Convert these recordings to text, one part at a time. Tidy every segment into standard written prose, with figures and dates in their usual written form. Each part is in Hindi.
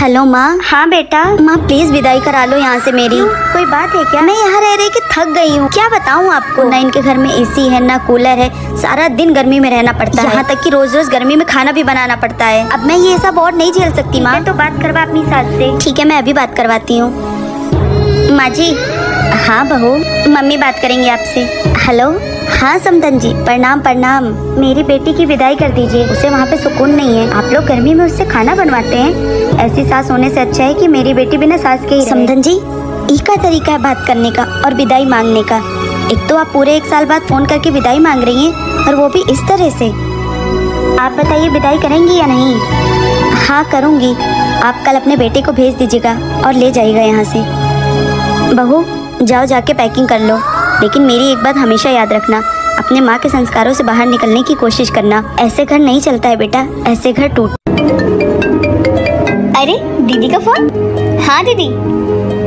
हेलो माँ। हाँ बेटा। माँ प्लीज विदाई करा लो यहाँ से मेरी। कोई बात है क्या? मैं यहाँ रह रही कि थक गई हूँ। क्या बताऊँ आपको, ना इनके घर में एसी है ना कूलर है, सारा दिन गर्मी में रहना पड़ता है। यहाँ तक कि रोज रोज गर्मी में खाना भी बनाना पड़ता है। अब मैं ये सब और नहीं झेल सकती माँ। तो बात करवा अपनी सास से। ठीक है, मैं अभी बात करवाती हूँ। माँ जी। हाँ बहू, मम्मी बात करेंगी आपसे। हेलो। हाँ समदन जी, प्रणाम प्रणाम। मेरी बेटी की विदाई कर दीजिए, उसे वहाँ पे सुकून नहीं है। आप लोग गर्मी में उससे खाना बनवाते हैं। ऐसी सास होने से अच्छा है कि मेरी बेटी बिना सास के ही। समदन जी, ई का तरीका है बात करने का और विदाई मांगने का। एक तो आप पूरे 1 साल बाद फोन करके विदाई मांग रही हैं और वो भी इस तरह से। आप बताइए विदाई करेंगी या नहीं? हाँ करूँगी। आप कल अपने बेटे को भेज दीजिएगा और ले जाइएगा यहाँ से। बहू जाओ, जाके पैकिंग कर लो। लेकिन मेरी एक बात हमेशा याद रखना, अपने माँ के संस्कारों से बाहर निकलने की कोशिश करना। ऐसे घर नहीं चलता है बेटा, ऐसे घर टूट। अरे दीदी का फोन। हाँ दीदी।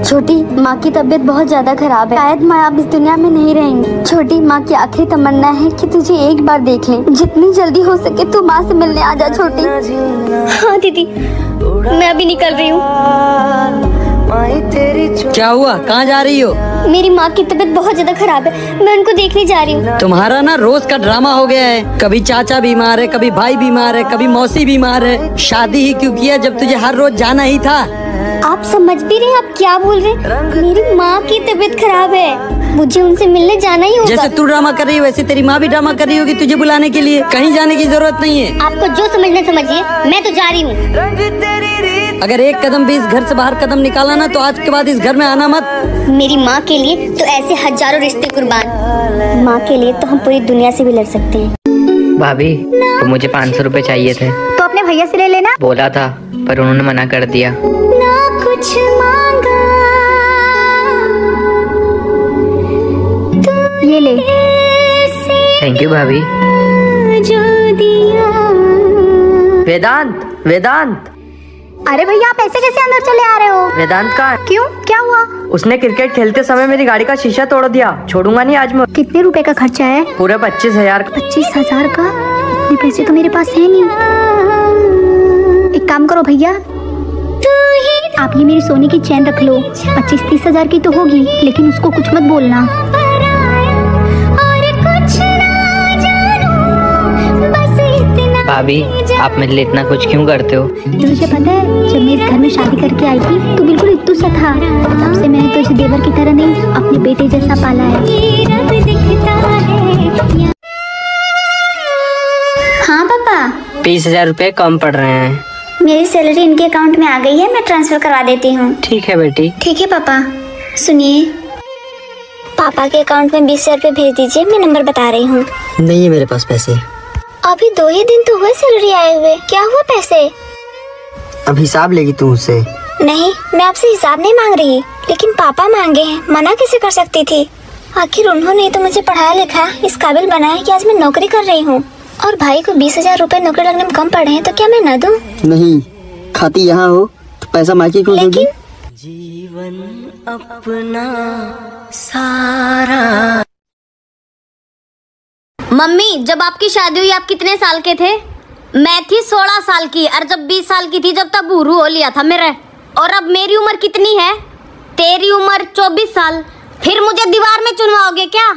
छोटी, माँ की तबीयत बहुत ज्यादा खराब है। शायद माँ अब इस दुनिया में नहीं रहेंगी। छोटी, माँ की आखिरी तमन्ना है कि तुझे एक बार देख लें। जितनी जल्दी हो सके तू माँ से मिलने आ जा छोटी। हाँ दीदी, मैं अभी निकल रही हूँ। क्या हुआ, कहाँ जा रही हो? मेरी माँ की तबीयत बहुत ज्यादा खराब है, मैं उनको देखने जा रही हूँ। तुम्हारा ना रोज का ड्रामा हो गया है। कभी चाचा बीमार है, कभी भाई बीमार है, कभी मौसी बीमार है। शादी ही क्यों किया जब तुझे हर रोज जाना ही था? आप समझ भी रहे हैं आप क्या बोल रहे हैं? मेरी माँ की तबीयत खराब है, मुझे उनसे मिलने जाना ही होगा। जैसे तू ड्रामा कर रही हो वैसे तेरी माँ भी ड्रामा कर रही होगी तुझे बुलाने के लिए। कहीं जाने की जरूरत नहीं है। आपको जो समझना समझिए, मैं तो जा रही हूँ। अगर एक कदम भी इस घर से बाहर कदम निकाला ना तो आज के बाद इस घर में आना मत। मेरी माँ के लिए तो ऐसे हजारों रिश्ते कुर्बान। माँ के लिए तो हम पूरी दुनिया से भी लड़ सकते हैं। भाभी, तो मुझे 500 रुपए चाहिए थे। तो अपने भैया से ले लेना। बोला था पर उन्होंने मना कर दिया। ना कुछ मांगा, ये ले। थैंक यू भाभी। जो दिया। वेदांत, वेदांत। अरे भैया, आप ऐसे कैसे अंदर चले आ रहे हो? वेदांत कहाँ है? क्यों, क्या हुआ? उसने क्रिकेट खेलते समय मेरी गाड़ी का शीशा तोड़ दिया। छोड़ूंगा नहीं आज मैं। कितने रुपए का खर्चा है? पूरा 25,000। 25,000 का? इतने पैसे तो मेरे पास है नहीं। एक काम करो भैया, आप ये मेरी सोने की चैन रख लो। 25-30 हजार की तो होगी, लेकिन उसको कुछ मत बोलना। भाभी, आप मेरे लिए इतना कुछ क्यों करते हो? तुझे पता है, जब मैं इस घर में शादी करके आई थी तो बिल्कुल इत्तू सा था। तब से मैंने तुझे देवर की तरह नहीं, अपने बेटे जैसा पाला है। हाँ पापा। 20,000 रुपए कम पड़ रहे हैं। मेरी सैलरी इनके अकाउंट में आ गई है, मैं ट्रांसफर करवा देती हूँ। ठीक है बेटी। ठीक है पापा। सुनिए, पापा के अकाउंट में 20,000 रुपए भेज दीजिए, मैं नंबर बता रही हूँ। नहीं है मेरे पास पैसे। अभी 2 ही दिन तो हुए सैलरी आए हुए, क्या हुआ पैसे? अब हिसाब लेगी तू उससे? नहीं, मैं आपसे हिसाब नहीं मांग रही, लेकिन पापा मांगे हैं, मना कैसे कर सकती थी? आखिर उन्होंने तो मुझे पढ़ाया लिखा इस काबिल बनाया कि आज मैं नौकरी कर रही हूँ। और भाई को 20,000 रुपए नौकरी लगने में कम पड़े हैं तो क्या मैं न दूं? नहीं, खाती यहाँ हो तो पैसा मायके को दोगी? जीवन अपना सारा। मम्मी, जब आपकी शादी हुई आप कितने साल के थे? मैं थी 16 साल की, और जब 20 साल की थी जब तक बूढ़ू हो लिया था मेरे। और अब मेरी उम्र कितनी है? तेरी उम्र 24 साल। फिर मुझे दीवार में चुनवाओगे क्या?